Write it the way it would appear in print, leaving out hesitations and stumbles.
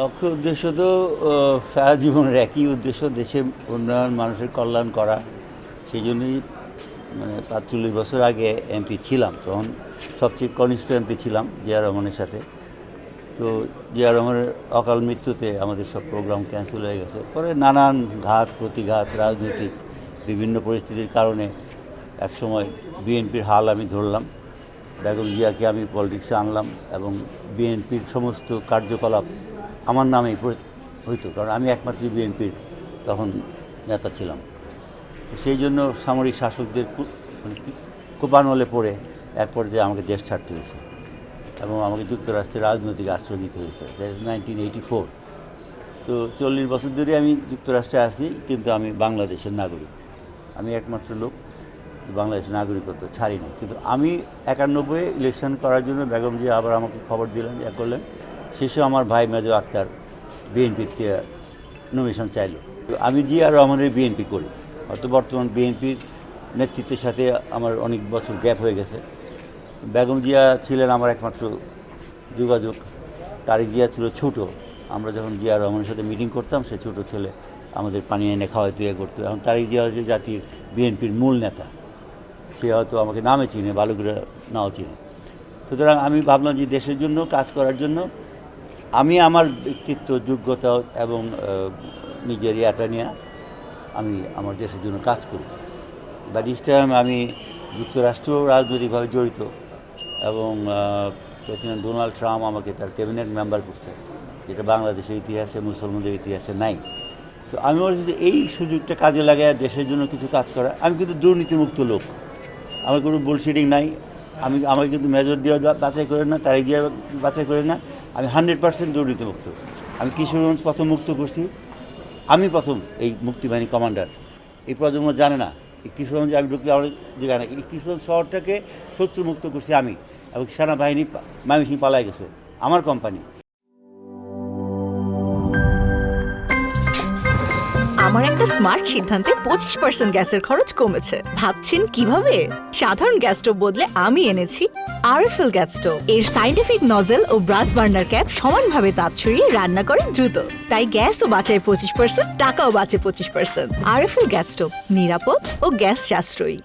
লক্ষ্য উদ্দেশ্য তো সারা জীবনের একই উদ্দেশ্য, দেশের উন্নয়ন, মানুষের কল্যাণ করা। সেই জন্যই ৪৫ বছর আগে এমপি ছিলাম, তখন সবচেয়ে কনিষ্ঠ এমপি ছিলাম জিয়া রহমানের সাথে। তো জিয়া রহমানের অকাল মৃত্যুতে আমাদের সব প্রোগ্রাম ক্যান্সেল হয়ে গেছে। পরে নানান ঘাত প্রতিঘাত, রাজনৈতিক বিভিন্ন পরিস্থিতির কারণে একসময় বিএনপির হাল আমি ধরলাম, বেগম জিয়াকে আমি পলিটিক্সে আনলাম এবং বিএনপির সমস্ত কার্যকলাপ আমার নামেই হইতো, কারণ আমি একমাত্র বিএনপির তখন নেতা ছিলাম। তো সেই জন্য সামরিক শাসকদের কোপানলে পড়ে এক পর্যায়ে আমাকে দেশ ছাড়তে হয়েছে এবং আমাকে যুক্তরাষ্ট্রের রাজনৈতিক আশ্রয় নিতে হয়েছে। That is 1984। তো 40 বছর ধরে আমি যুক্তরাষ্ট্রে আছি, কিন্তু আমি বাংলাদেশের নাগরিক। আমি একমাত্র লোক বাংলাদেশের নাগরিকত্ব ছাড়ি না। কিন্তু আমি 91 ইলেকশন করার জন্য বেগম জিয়া আবার আমাকে খবর দিলেন, করলেন। শেষে আমার ভাই মেজর আক্তার বিএনপিতে নমিনেশন চাইল। আমি জিয়া রহমানের বিএনপি করি, হয়তো বর্তমান বিএনপির নেতৃত্বের সাথে আমার অনেক বছর গ্যাপ হয়ে গেছে। বেগম জিয়া ছিলেন আমার একমাত্র যোগাযোগ। তারিক জিয়া ছিল ছোট। আমরা যখন জিয়া রহমানের সাথে মিটিং করতাম, সে ছোট ছেলে আমাদের পানি এনে খাওয়াইতে ইয়ে করতো। এখন তারিক জিয়া হচ্ছে জাতির বিএনপির মূল নেতা, সে হয়তো আমাকে নামে চিনে, ভালো করে নাও চিনে। সুতরাং আমি ভাবলাম যে দেশের জন্য কাজ করার জন্য আমি আমার ব্যক্তিত্ব, যোগ্যতা এবং নিজের ইয়াটা নিয়ে আমি আমার দেশের জন্য কাজ করি। বাট দিস টাইম আমি যুক্তরাষ্ট্র রাজনৈতিকভাবে জড়িত এবং প্রেসিডেন্ট ডোনাল্ড ট্রাম্প আমাকে তার ক্যাবিনেট মেম্বার করছে, যেটা বাংলাদেশের ইতিহাসে, মুসলমানদের ইতিহাসে নাই। তো আমি বলছি যে এই সুযোগটা কাজে লাগায় দেশের জন্য কিছু কাজ করা। আমি কিন্তু দুর্নীতিমুক্ত লোক, আমার কোনো বুলশিটিং নাই। আমাকে কিন্তু মেজর দিয়ে বাছাই করে না, তারিখ দিয়ে বাছাই করে না। আমি 100% দুর্নীতিমুক্ত। আমি কিশোরগঞ্জ প্রথম মুক্ত করছি, আমি প্রথম এই মুক্তিবাহিনী কমান্ডার। এই প্রজন্ম জানে না, এই কিশোরগঞ্জে আমি ঢুকলে আমার জায়গা না। এই কিশোরগঞ্জ শহরটাকে শত্রুমুক্ত করছি আমি, এবং সেনাবাহিনী ময়মনসিংহ পালায় গেছে, আমার কোম্পানি। আমার একটা স্মার্ট সিদ্ধান্তে 25% গ্যাসের খরচ কমেছে। ভাবছেন কিভাবে? সাধারণ গ্যাস স্টোভ বদলে আমি এনেছি আরএফএল গ্যাস স্টোভ। এর সাইন্টিফিক নজেল ও ব্রাস বার্নার ক্যাপ সমানভাবে তাপ ছড়িয়ে রান্না করে দ্রুত, তাই গ্যাসও বাঁচায় 25%, টাকাও বাঁচে 25%। আরএফএল গ্যাস স্টোভ নিরাপদ ও গ্যাস সাশ্রয়ী।